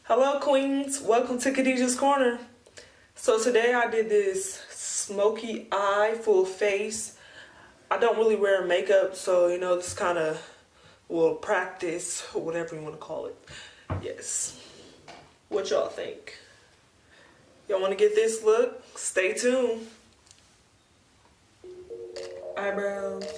Hello queens, welcome to Khadijah's Corner. So today I did this smoky eye full face. I don't really wear makeup, so you know, this kind of will practice or whatever you want to call it. Yes. What y'all think? Y'all want to get this look? Stay tuned. Eyebrows.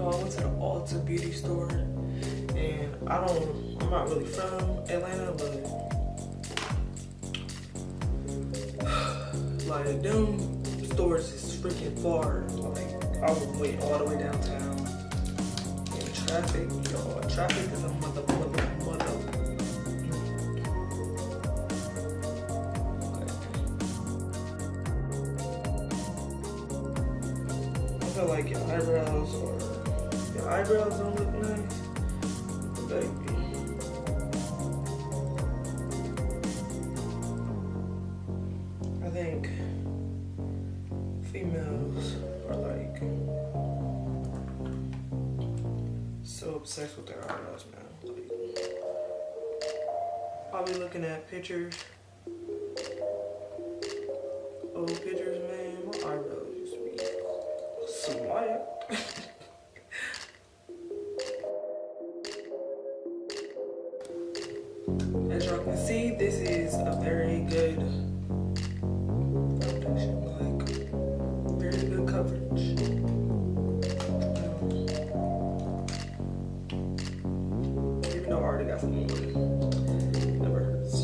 I went to the Ulta beauty store, and I'm not really from Atlanta, but like them stores is freaking far. Like I would wait all the way downtown. And traffic, y'all, traffic is a mother. I feel like your eyebrows don't look nice, baby. I think females are like so obsessed with their eyebrows now. Like, I'll be looking at pictures, old pictures, man. My eyebrows used to be slight. As y'all can see, this is a very good foundation, like very good coverage. Even though I already got some on, never hurts.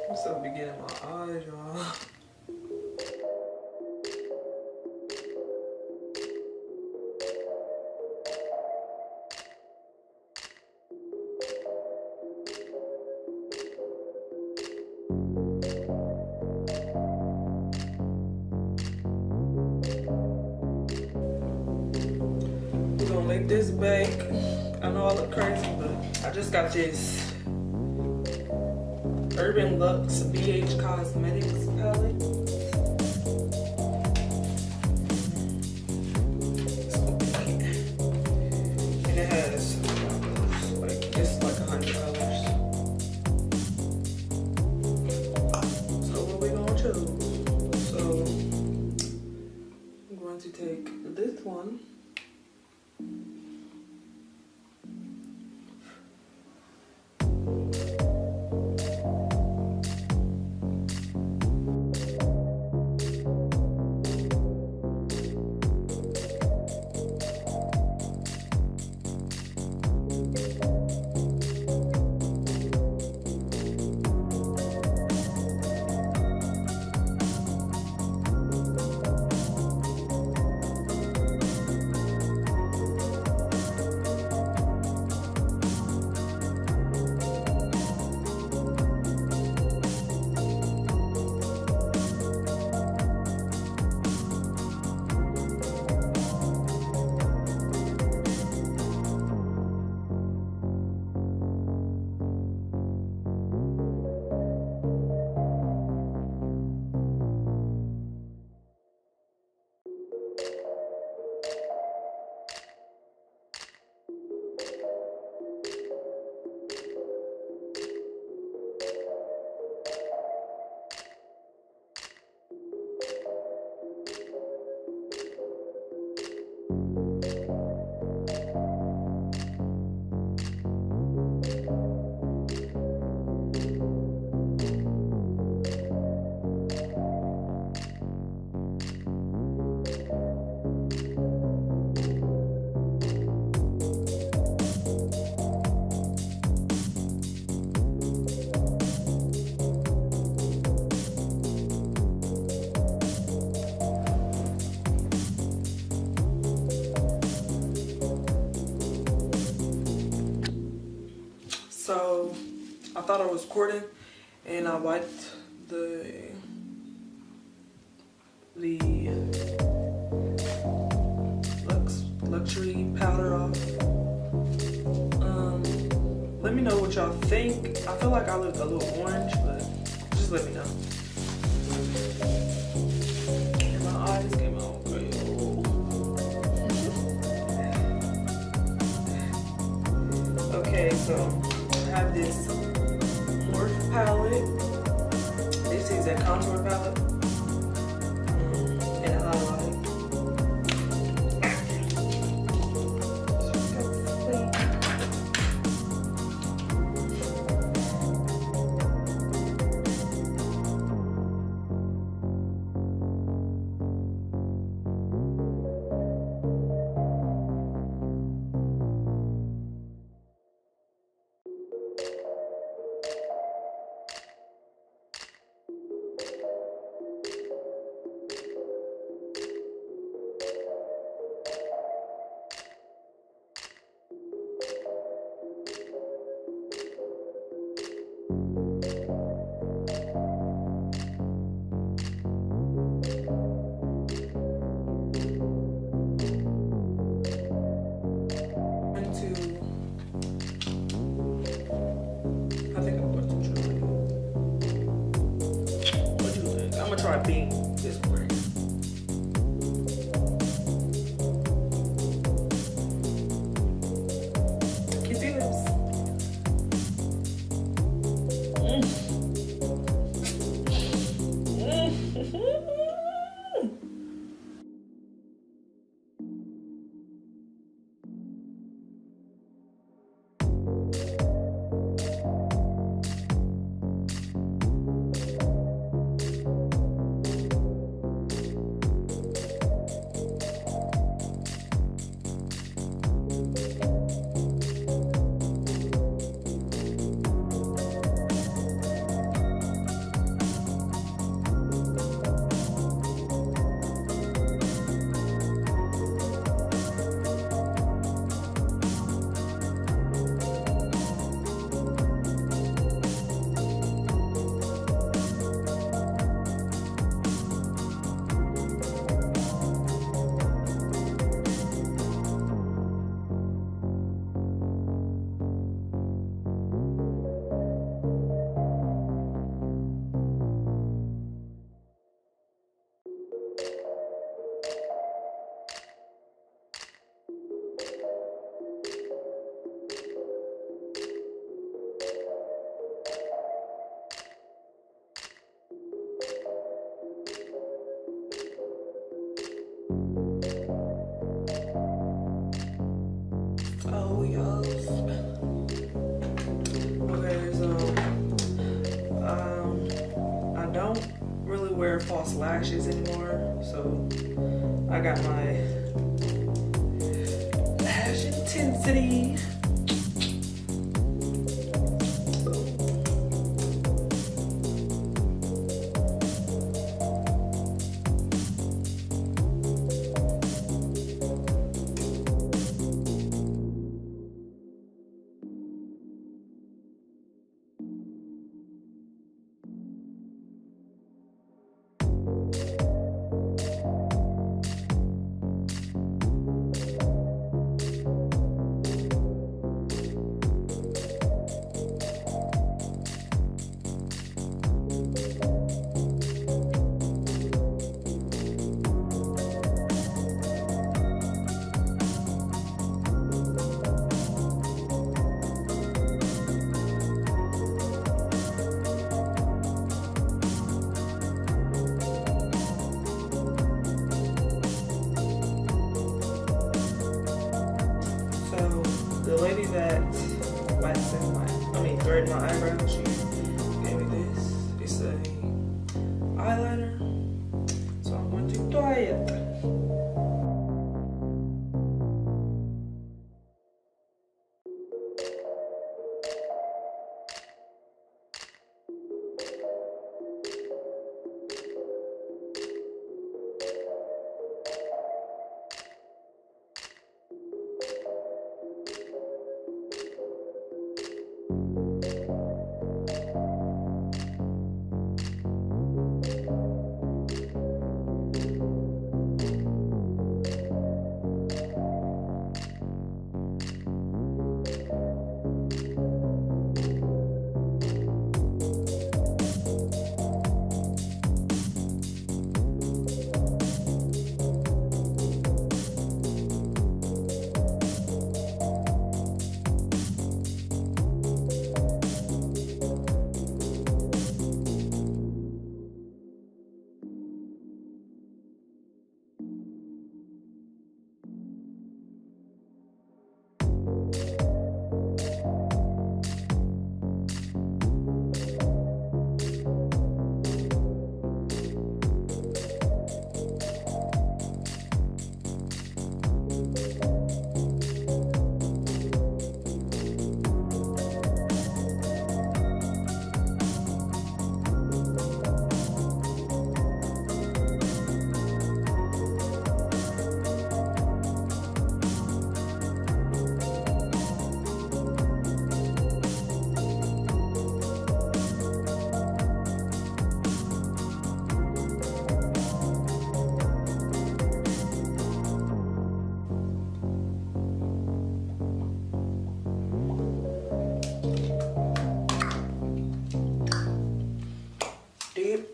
I'm still beginning my eyes, y'all. We're gonna make this bake. I know I look crazy, but I just got this Urban Luxe BH Cosmetics palette. And it has like it's like 100 colors. So what we gonna choose? So I'm going to take this one. So I thought I was recording, and I wiped the luxury powder off. Let me know what y'all think. I feel like I look a little orange, but just let me know. And my eyes came out great. Okay, so I have this Morphe palette. This is a contour palette and a highlight. Try being this morning. You see this? Oh, yes. Okay, so I don't really wear false lashes anymore, so I got my lash intensity. The lady that threaded my eyebrows, she gave me this. It's a eyeliner, so I'm going to try it.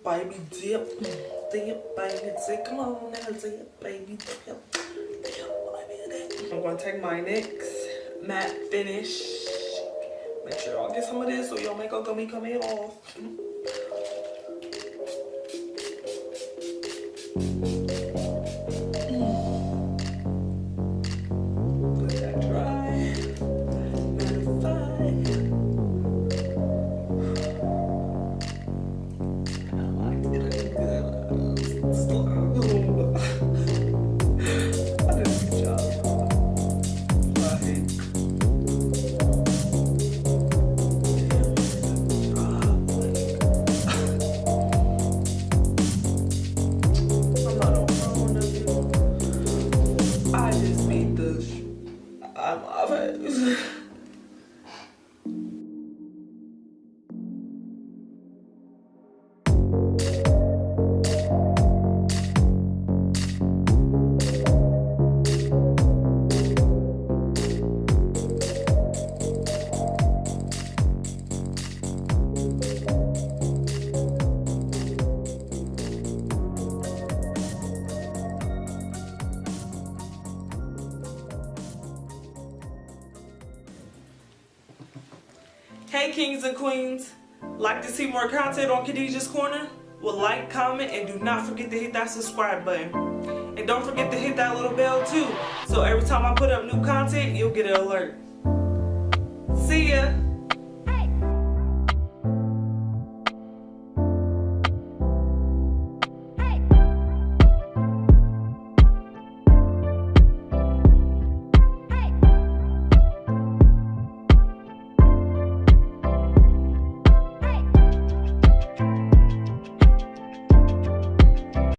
baby, dip, dip, baby, dip. Come on now, dip, baby, dip, dip, baby, dip. I'm gonna take my NYX matte finish. Make sure y'all get some of this so your makeup gonna be coming off. Hey kings and queens, like to see more content on Khadijah's Corner? Well, like, comment, and do not forget to hit that subscribe button. And don't forget to hit that little bell too, so every time I put up new content, you'll get an alert. See ya!